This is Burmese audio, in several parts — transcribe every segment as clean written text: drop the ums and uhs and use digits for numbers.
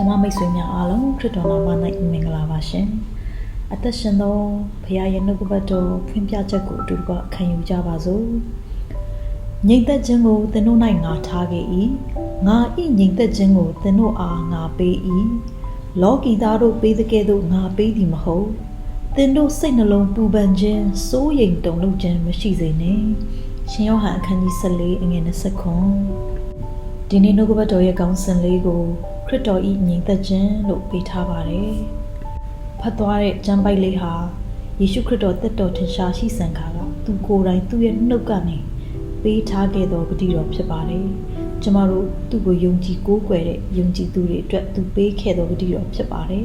ဓမ္မမိတ်ဆွေများအားလုံးခရစ်တော်နာမ၌မင်္ဂလာပါရှင်အသက်ရှင်သောဘုရားရဲ့နှုတ်ကပတ်တော်ဖွင့်ပြချက်ကိုအတူတကွခံယူကြပါစို့ငြိမ်သက်ခြင်းကိုသင်တို့၌ငါထားခဲ့၏ငါ၏ငြိမ်သက်ခြင်းကိုသင်တို့အားငါပေး၏လောကီသားတို့ပေးသကဲ့သို့ငါပေးသည်မဟုတ်သင်တို့စိတ်နှလုံးပူပန်ခြင်းစိုးရိမ်တုန်လှုပ်ခြင်းမရှိစေနှင့်ရှင်ယောဟန်အခန်းကြီး14အငယ်20ဒီနေ့နှုတ်ကပတ်တော်ရဲ့ကောင်းစင်လေးကိုခရစ်တော်၏ငြိမ်သက်ခြင်းလို့ပေးထားပါတယ်ဖတ်သွားတဲ့ကျမ်းပိုက်လေးဟာယေရှုခရစ်တော်သက်တော်ထင်ရှားရှိစံခါကသူကိုယ်တိုင်သူ့ရဲ့နှုတ်ကနေပေးထားခဲ့သောဂတိတော်ဖြစ်ပါတယ်ကျမတို့သူ့ကိုယုံကြည်ကိုးကွယ်တဲ့ယုံကြည်သူတွေအတွက်သူပေးခဲ့သောဂတိတော်ဖြစ်ပါတယ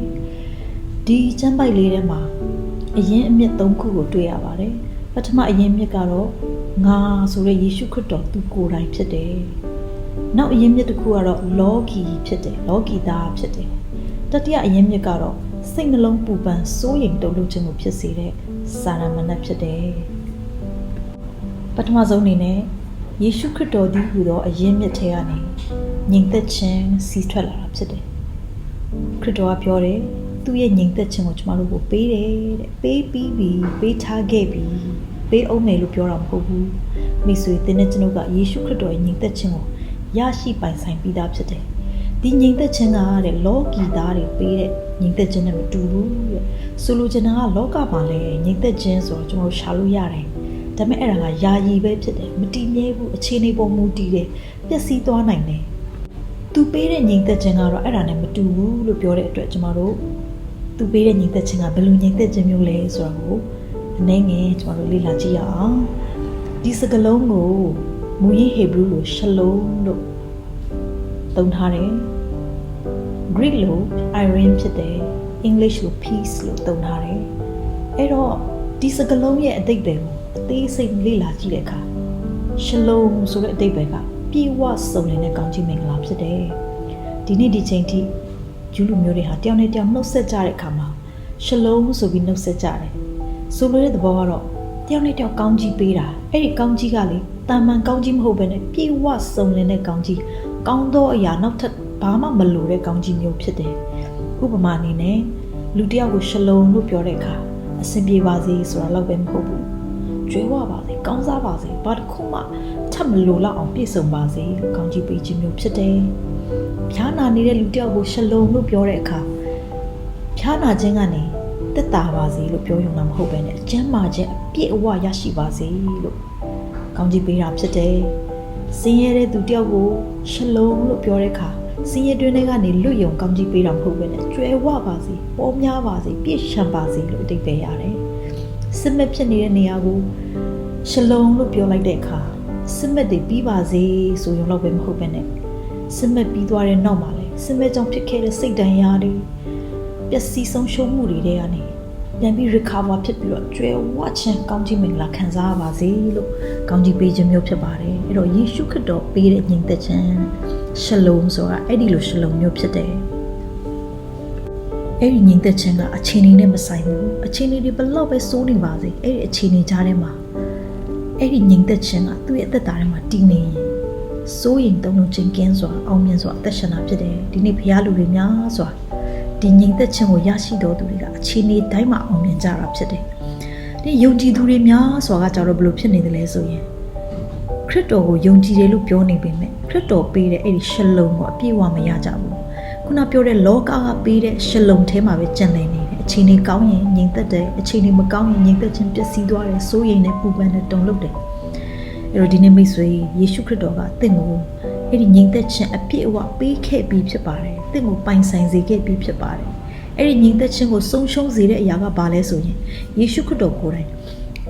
်ဒီကျမ်းပိုက်လေးထဲမှာအရင်အမြစ်၃ခုကိုတွေ့ရပါတယ်ပထမအရင်မြစ်ကတော့ငါဆိုတဲ့ယေရှုခရစ်တော်သူကိုယ်တိုင်ဖြစ်တယ်နောက်အရင်မြစ်တစ်ခုကတော့လောကီဖြစ်တယ်လောကီသားဖြစ်တယ်တတိယအရင်မြစ်ကတော့စိတ်နှလုံးပူပန်စိုးရိမ်တုန်လှုပ်ခြင်းကိုဖြစ်စေတဲ့စာရမဏတ်ဖြစ်တယ်ပထမဆုံးအနေနဲ့ယေရှုခရစ်တော်သည်ဟူသောအရင်မြစ်ထဲကနေငြိမ်သက်ခြင်းစီးထွက်လာတာဖြစ်တယ်ခရစ်တော်ကပြောတယ်သူ့ရဲ့ငြိမ်သက်ခြင်းကိုကျမတို့ကိုပေးတယ်တဲ့ပေးပြီးပြီပေးထားခဲ့ပြီပေးအောင်မယ်လို့ပြောတာမဟုတ်ဘူးမိတ်ဆွေသင်နဲ့ကျွန်ုပ်ကယေရှုခရစ်တော်ရဲ့ငြိမ်သက်ခြင်းကိုရရှိပိုင်ဆိုင်ပြီးသားဖြစ်တယ်ဒီငြိမ်သက်ခြင်းကတဲ့လောကီသားတွေပေးတဲ့ငြိမ်သက်ခြင်းနဲ့မတူဘူးတဲ့ဆိုလိုချင်တာကလောကမှာလည်းငြိမ်သက်ခြင်းဆိုတော့ကျွန်တော်ရှာလို့ရတယ်ဒါပေမဲ့အဲ့ဒါကယာယီပဲဖြစ်တယ်မတည်မြဲဘူးအခြေအနေပေါ်မူတည်တယ်ပျက်စီးသွားနိုင်တယ်သူပေးတဲ့ငြိမ်သက်ခြင်းကတော့အဲ့ဒါနဲ့မတူဘူးလို့ပြောတဲ့အတွက်ကျွန်တော်တို့သူပေးတဲ့ငြိမ်သက်ခြင်းကဘယ်လိုငြိမ်သက်ခြင်းမျိုးလဲဆိုတာကိုအနည်းငယ်ကျွန်တော်တို့လေ့လာကြည့်ရအောင်ဒီစကားလုံးကိုမူရင်းဟေဘရုလိုရှလုံလို့သုံးထားတယ် Greek လို Irene ဖြစ်တယ် English လို peace လို့သုံးထားတယ်အဲ့တော့ဒီစကားလုံးရဲ့အဓိပ္ပာယ်ကိုအသေးစိတ်လေ့လာကြည့်တဲ့အခါရှလုံဆိုတဲ့အဓိပ္ပာယ်ကပြေဝစုံနေတဲ့ကောင်းချီးမင်္ဂလာဖြစ်တယ်ဒီနေ့ဒီချိန်ထိဂျူးလူမျိုးတွေဟာတယောက်နဲ့တယောက်နှုတ်ဆက်ကြတဲ့အခါမှာရှလုံဆိုပြီးနှုတ်ဆက်ကြတယ်ဆိုလိုတဲ့သဘောကတော့တယောက်နဲ့တယောက်ကောင်းချီးပေးတာအဲ့ဒီကောင်းချီးကလေတာမန်ကောင်းချီးမဟုတ်ဘဲနဲ့ပြေဝစုံလင်တဲ့ကောင်းချီးကောင်းသောအရာနောက်ထပ်ဘာမှမလိုတဲ့ကောင်းချီးမျိုးဖြစ်တယ်ဥပမာအနေနဲ့လူတယောက်ကိုရှလုံလို့ပြောတဲ့အခါအဆင်ပြေပါစေဆိုတာတော့ပဲမဟုတ်ဘူးကြွေးဝပါစေကောင်းစားပါစေဘာတစ်ခုမှထပ်မလိုတော့အောင်ပြည့်စုံပါစေလို့ကောင်းချီးပေးခြင်းမျိုးဖြစ်တယ်ဖျားနာနေတဲ့လူတယောက်ကိုရှလုံလို့ပြောတဲ့အခါဖျားနာခြင်းကနေသက်သာပါစေလို့ပြောရုံနဲ့မဟုတ်ဘဲနဲ့အကျဉ်းမာခြင်းအပြည့်အဝရရှိပါစေလို့ကောင်းချီးပေးတာဖြစ်တယ်ဆင်းရဲတဲ့သူတယောက်ကိုရှလုံလို့ပြောတဲ့အခါဆင်းရဲတွင်းတွေကနေလွတ်ယုံကောင်းချီးပေးတာမဟုတ်ဘဲနဲ့ကျွဲဝပါစေပေါ်များပါစေပြည့်ရှံပါစေလို့အဓိပ္ပာယ်ရတယ်စစ်မက်ဖြစ်နေတဲ့နေရာကိုရှလုံလို့ပြောလိုက်တဲ့အခါစစ်မက်တွေပြီးပါစေဆိုရုံတော့ပဲမဟုတ်ဘဲနဲ့စစ်မက်ပြီးသွားတဲ့နောက်မှာလေစစ်မက်ကြောင့်ဖြစ်ခဲ့တဲ့စိတ်ဒဏ်ရာတွေပျက်စီးဆုံးရှုံးမှုတွေတဲ့ကနေပြန်ပြီး recover ဖြစ်ပြီးတော့ကျွဲဝခြင်းကောင်းချီးမင်္ဂလာခံစားရပါစေလို့ကောင်းချီးပေးခြင်းမျိုးဖြစ်ပါတယ်အဲ့တော့ယေရှုခရစ်တော်ပေးတဲ့ငြိမ်သက်ခြင်းရှလုံဆိုတာအဲ့ဒီလိုရှလုံမျိုးဖြစ်တယ်အဲ့ဒီငြိမ်သက်ခြင်းကအခြေအနေနဲ့မဆိုင်ဘူးအခြေအနေတွေဘလောက်ပဲစိုးနေပါစေအဲ့ဒီအခြေအနေကြားထဲမှာအဲ့ဒီငြိမ်သက်ခြင်းကသူ့ရဲ့အသက်တာထဲမှာတည်နေရင်စိုးရင်တုန်လှုပ်ခြင်းကင်းစွာအောင်မြင်စွာအသက်ရှင်တာဖြစ်တယ်ဒီနေ့ဘုရားလူတွေများစွာဒီငြိမ်သက်ခြင်းကိုရရှိတော်သူတွေကအခြေအနေတိုင်းမှာအောင်မြင်ကြတာဖြစ်တယ်ဒီယုံကြည်သူတွေများစွာကကြတော့ဘယ်လိုဖြစ်နေသလဲဆိုရင်ခရစ်တော်ကိုယုံကြည်တယ်လို့ပြောနေပေမဲ့ခရစ်တော်ပေးတဲ့အဲ့ဒီရှလုံကိုအပြည့်အဝမရကြဘူးခုနပြောတဲ့လောကကပေးတဲ့ရှလုံထဲမှာပဲကျန်နေတယ်အခြေအနေကောင်းရင်ငြိမ်သက်တယ်အခြေအနေမကောင်းရင်ငြိမ်သက်ခြင်းပျက်စီးသွားတယ်စိုးရိမ်နေပူပန်နေတုန်လှုပ်တယ်အဲ့တော့ဒီနေ့မိတ်ဆွေယေရှုခရစ်တော်ကသင်ကိုအဲ့ဒီငြိမ်သက်ခြင်းအပြည့်အဝပေးခဲ့ပြီးဖြစ်ပါတယ်သင်ကိုပိုင်ဆိုင်စေခဲ့ပြီးဖြစ်ပါတယ်အဲ့ဒီငြိမ်သက်ခြင်းကိုဆုံးရှုံးစေတဲ့အရာကဘာလဲဆိုရင်ယေရှုခရစ်တော်ကိုယ်တိုင်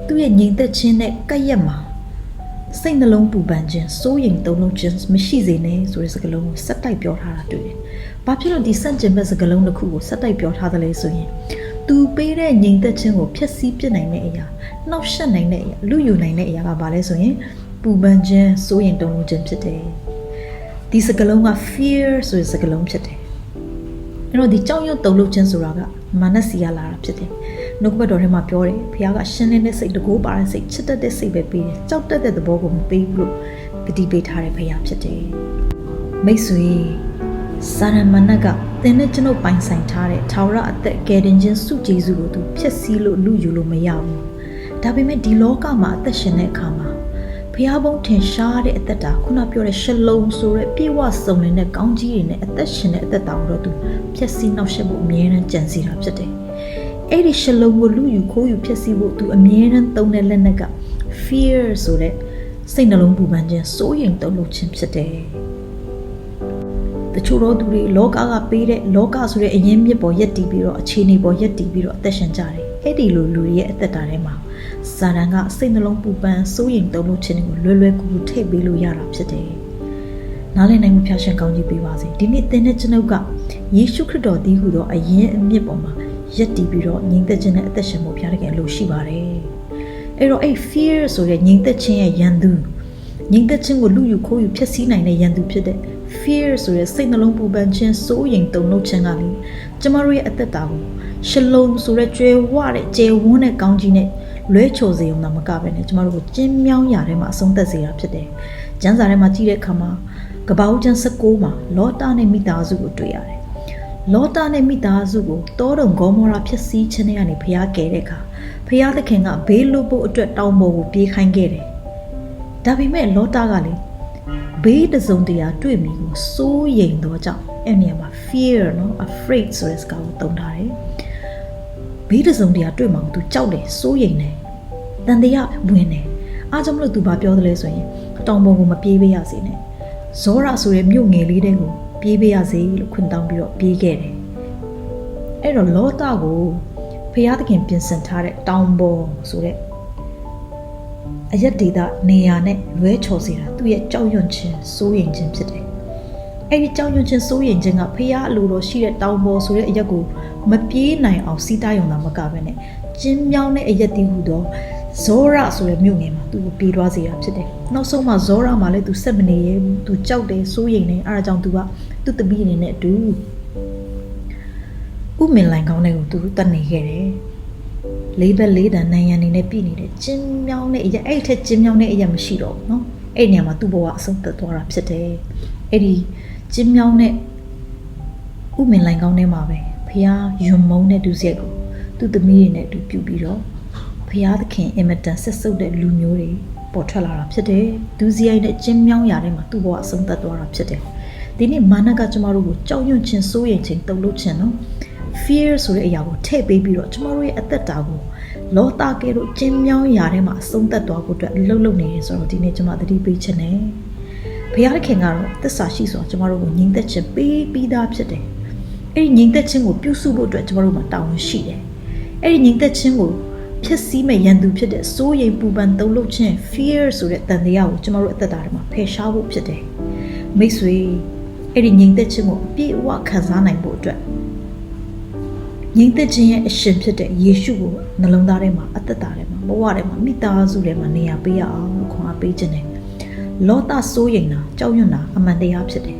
သူ့ရဲ့ငြိမ်သက်ခြင်းနဲ့ကပ်ရက်မှာစိတ်နှလုံးပူပန်ခြင်းစိုးရိမ်တုန်လှုပ်ခြင်းမရှိစေနဲ့ဆိုတဲ့စကားလုံးကိုစက်တိုက်ပြောထားတာတွေ့တယ်။ဘာဖြစ်လို့ဒီစန့်ကျင်ဘက်စကားလုံးတစ်ခုကိုစက်တိုက်ပြောထားသလဲဆိုရင်သူပေးတဲ့ငြိမ်သက်ခြင်းကိုဖျက်ဆီးပစ်နိုင်တဲ့အရာနှောက်ယှက်နိုင်တဲ့အရာလူယူနိုင်တဲ့အရာကဘာလဲဆိုရင်ပူပန်ခြင်းစိုးရိမ်တုန်လှုပ်ခြင်းဖြစ်တယ်။ဒီစကားလုံးက fear ဆိုတဲ့စကားလုံးဖြစ်တယ်။အဲ့တော့ဒီကြောက်ရွံ့တုန်လှုပ်ခြင်းဆိုတာကမာနစီရလာတာဖြစ်တယ်။နှုတ်ကပတ်တော်ထဲမှာပြောတယ်ဘုရားကရှင်းလင်းတဲ့စိတ်တကိုးပါတဲ့စိတ်ချစ်တတ်တဲ့စိတ်ပဲပေးတယ်။ကြောက်တတ်တဲ့သဘောကိုမပေးဘူးလို့ဂတိပေးထားတဲ့ဘုရားဖြစ်တယ်။မိတ်ဆွေစာရမဏတ်က သင်နဲ့ကျွန်ုပ်ပိုင်ဆိုင်ထားတဲ့ထာဝရအသက်ကယ်တင်ခြင်းစုကျေးဇူးကိုသူဖျက်ဆီးလို့လူယူလို့မရဘူးဒါပေမဲ့ဒီလောကမှာအသက်ရှင်တဲ့အခါမှာဖျားပုံးထင်ရှားတဲ့အသက်တာခုနပြောတဲ့ရှလုံဆိုတဲ့ပြေဝစုံလင်တဲ့ကောင်းကြီးတွေနဲ့အသက်ရှင်တဲ့အသက်တာကိုတော့သူဖျက်ဆီးနှောက်ယှက်ဖို့အမြဲတမ်းကြံစီတာဖြစ်တယ်အဲ့ဒီရှလုံကိုလူယူခိုးယူဖျက်ဆီးဖို့သူအမြဲတမ်းသုံးတဲ့လက်နက်က fear ဆိုတဲ့စိတ်နှလုံးပူပန်ခြင်းစိုးရိမ်တုန်လှုပ်ခြင်းဖြစ်တယ်တချို့သောသူတွေလောကကပေးတဲ့လောကဆိုတဲ့အရင်းမြစ်ပေါ်ရက်တည်ပြီးတော့အခြေအနေပေါ်ရက်တည်ပြီးတော့အသက်ရှင်ကြတယ်အဲ့ဒီလိုလူတွေရဲ့အသက်တာထဲမှာစာတန်ကစိတ်နှလုံးပူပန်စိုးရိမ်တုန်လှုပ်ခြင်းတွေကိုလွယ်လွယ်ကူကူထည့်ပေးလို့ရတာဖြစ်တယ်နားလည်နိုင်မှုဖျားရှင်ကောင်းကြီးပေးပါစေဒီနေ့သင်တဲ့ကျွန်ုပ်ကယေရှုခရစ်တော်တည်းဟူသောအရင်းအမြစ်ပေါ်မှာရက်တည်ပြီးတော့ငြိမ်သက်ခြင်းနဲ့အသက်ရှင်ဖို့ဖျားတကယ်လိုရှိပါတယ်အဲ့တော့အဲ့ fear ဆိုတဲ့ငြိမ်သက်ခြင်းရဲ့ရန်သူငြိမ်သက်ခြင်းကိုလူယူခိုးယူဖျက်ဆီးနိုင်တဲ့ရန်သူဖြစ်တဲ့ fear ဆိုတဲ့စိတ်နှလုံးပူပန်ခြင်းစိုးရိမ်တုန်လှုပ်ခြင်းကလေကျမတို့ရဲ့အသက်တာကိုရှလုံဆိုတဲ့ကျွဲဝတဲ့ကျယ်ဝန်းတဲ့ကောင်းကြီးနဲ့လွဲချော်စေုံသာမကပဲနဲ့ကျမတို့ကိုကျင်းမြောင်းရာထဲမှာအဆုံးသက်စေတာဖြစ်တယ်။ကျမ်းစာထဲမှာကြည့်တဲ့အခါမှာကပ္ပဦးကျမ်း16မှာလောတာနဲ့မိသားစုကိုတွေ့ရတယ်။လောတာနဲ့မိသားစုကိုတောတုံဂေါမောရာဖြစ်စည်းခြင်းနဲ့ကနေဖျားကယ်တဲ့အခါဖျားသခင်ကဘေးလွတ်ဖို့အတွက်တောင်းပေါ်ကိုပြေးခိုင်းခဲ့တယ်။ဒါပေမဲ့လောတာကလေဘေးတစုံတရာတွေ့မိကိုစိုးရိမ်တော့ကြောင့်အဲ့နေရာမှာ fear နော် afraid ဆိုတဲ့စကားကိုသုံးထားတယ်ဘေးတစုံတရာတွေ့မှာကိုသူကြောက်တယ်စိုးရိမ်တယ်တန်တရားဝင်တယ်အားကြောင့်မလို့သူဘာပြောသလဲဆိုရင်တောင်ပေါ်ကိုမပြေးပေးရစေနဲ့ဇောရဆိုတဲ့မြို့ငယ်လေးတွေကိုပြေးပေးရစေလို့ခွင့်တောင်းပြီးတော့ပြေးခဲ့တယ်အဲ့တော့လောတာကိုဖျားသခင်ပြင်ဆင်ထားတဲ့တောင်ပေါ်ဆိုတဲ့အရက်ဒေသနေရာနဲ့လွဲချော်စေတာသူ့ရဲ့ကြောက်ရွံ့ခြင်းစိုးရိမ်ခြင်းဖြစ်တယ်အဲ့ဒီကြောက်ရွံ့ခြင်းစိုးရိမ်ခြင်းကဖျားအလိုတော်ရှိတဲ့တောင်ပေါ်ဆိုတဲ့အရက်ကိုမပြေးနိုင်အောင်စီးတားရုံသာမကဘဲနဲ့ကျင်းမြောင်းတဲ့အရက်တည်းဟူသောဇောရဆိုတဲ့မြို့ငယ်မှာသူ့ကိုပြေးသွားစေတာဖြစ်တယ်နောက်ဆုံးမှာဇောရမှာလည်းသူဆက်မနေရဲဘူးသူကြောက်တယ်စိုးရိမ်နေအဲဒါကြောင့်သူကသူ့သမီးအနေနဲ့အတူဥမင်လိုင်ကောင်းတဲ့ကိုသူတတ်နေခဲ့တယ်လေးဘက်လေးတန်နိုင်ရန်နေနဲ့ပြည်နေတဲ့ကျင်းမြောင်းတဲ့အရက်အဲ့ထက်ကျင်းမြောင်းတဲ့အရက်မရှိတော့ဘူးเนาะအဲ့နေရာမှာသူ့ဘဝအဆုံးသတ်သွားတာဖြစ်တယ်အဲ့ဒီကျင်းမြောင်းတဲ့ဥမင်လိုင်ကောင်းထဲမှာပဲဖျားယွံမုံတဲ့ဒုစရိုက်ကိုသူ့သမီးတွေနဲ့အတူပြုပြီးတော့ဖျားသခင်အင်မတန်ဆက်ဆုပ်တဲ့လူမျိုးတွေပေါ်ထွက်လာတာဖြစ်တယ်ဒုစရိုက်နဲ့ကျင်းမြောင်းရာထဲမှာသူ့ဘဝအဆုံးသတ်သွားတာဖြစ်တယ်ဒီနေ့မာနကကျမတို့ကိုကြောက်ရွံ့ခြင်းစိုးရိမ်ခြင်းတုန်လှုပ်ခြင်းနော် fear ဆိုတဲ့အရာကိုထည့်ပေးပြီးတော့ကျမတို့ရဲ့အသက်တာကိုလောတာကဲတို့ကျင်းမြောင်းရာထဲမှာအဆုံးသတ်သွားဖို့အတွက်လှုပ်လှုပ်နေတယ်ဆိုတော့ဒီနေ့ကျမသတိပေးခြင်းနဲ့ဘုရားခင်ကတော့သစ္စာရှိစွာကျမတို့ကိုညီသက်ခြင်းပေးပြီးသားဖြစ်တယ်အဲ့ဒီညီသက်ခြင်းကိုပြုစုဖို့အတွက်ကျမတို့မှာတာဝန်ရှိတယ်အဲ့ဒီညီသက်ခြင်းကိုဖျက်ဆီးမဲ့ရန်သူဖြစ်တဲ့စိုးရိမ်ပူပန်တုန်လှုပ်ခြင်း fear ဆိုတဲ့တန်တရားကိုကျမတို့အသက်တာထဲမှာဖယ်ရှားဖို့ဖြစ်တယ်မိတ်ဆွေအဲ့ဒီညီသက်ခြင်းကိုအပြည့်အဝခံစားနိုင်ဖို့အတွက်ညီသက်ခြင်းရဲ့အရှင်ဖြစ်တဲ့ယေရှုကိုနှလုံးသားထဲမှာအသက်တာထဲမှာဘဝထဲမှာမိသားစုထဲမှာနေရာပေးရအောင်လို့ခွန်အားပေးခြင်းနဲ့လောတာစိုးရိမ်တာကြောက်ရွံ့တာအမှန်တရားဖြစ်တယ်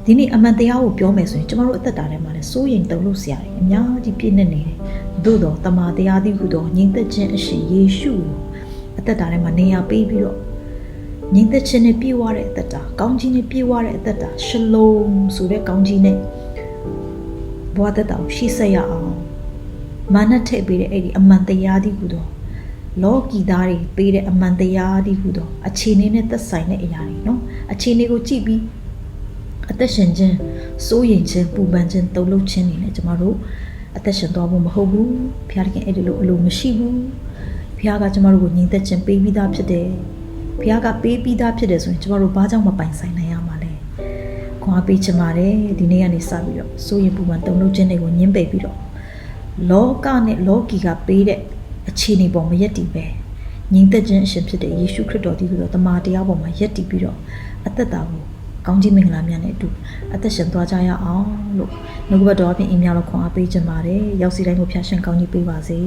ဒီနေ့အမှန်တရားကိုပြောမယ်ဆိုရင်ကျမတို့အသက်တာထဲမှာလည်းစိုးရိမ်တုန်လှုပ်စရာတွေအများကြီးပြည့်နေတယ်သို့တော့တမန်တရားသည်ဟုသောညီသက်ခြင်းအရှင်ယေရှုကိုအသက်တာထဲမှာနေရာပေးပြီးတော့ညီသက်ခြင်းနဲ့ပြည့်ဝတဲ့အသက်တာကောင်းကြီးနဲ့ပြည့်ဝတဲ့အသက်တာရှလုံဆိုတဲ့ကောင်းကြီးနဲ့ဘဝသက်တာကိုရှိဆက်ရအောင်မာနထည့်ပေးတဲ့အဲ့ဒီအမှန်တရားသည်ဟုသောလောကီသားတွေပေးတဲ့အမှန်တရားသည်ဟုသောအခြေအနေနဲ့သက်ဆိုင်တဲ့အရာတွေနော်အခြေအနေကိုကြည့်ပြီးအသက်ရှင်ခြင်းစိုးရိမ်ခြင်းပူပန်ခြင်းတုန်လှုပ်ခြင်းတွေနဲ့ကျမတို့အသက်ရှင်သွားဖို့မဟုတ်ဘူးဘုရားခင်အဲ့ဒီလိုအလိုမရှိဘူးဘုရားကကျမတို့ကိုညီသက်ခြင်းပေးပြီးသားဖြစ်တယ်ဘုရားကပေးပြီးသားဖြစ်တယ်ဆိုရင်ကျမတို့ဘာကြောင့်မပိုင်ဆိုင်နိုင်ရမှာလဲခွန်အားပေးချင်ပါတယ်ဒီနေ့ကနေစပြီးတော့စိုးရိမ်ပူပန်တုန်လှုပ်ခြင်းတွေကိုညှင်းပယ်ပြီးတော့လောကနဲ့လောကီကပေးတဲ့အခြေအနေပေါ်မှာယက်တည်ပဲညီသက်ခြင်းအရှင်ဖြစ်တဲ့ယေရှုခရစ်တော်တည်းဟူသောတမန်တရားပေါ်မှာယက်တည်ပြီးတော့အသက်တာကိုကောင်းကြီးမင်္ဂလာများနဲ့အတူအသက်ရှင်သွားကြရအောင်လို့နှုတ်ကပတ်တော်အပြင်အင်းများလို့ခွန်အားပေးချင်ပါတယ်ရောက်စီတိုင်းကိုဖျားရှင်ကောင်းကြီးပေးပါစေ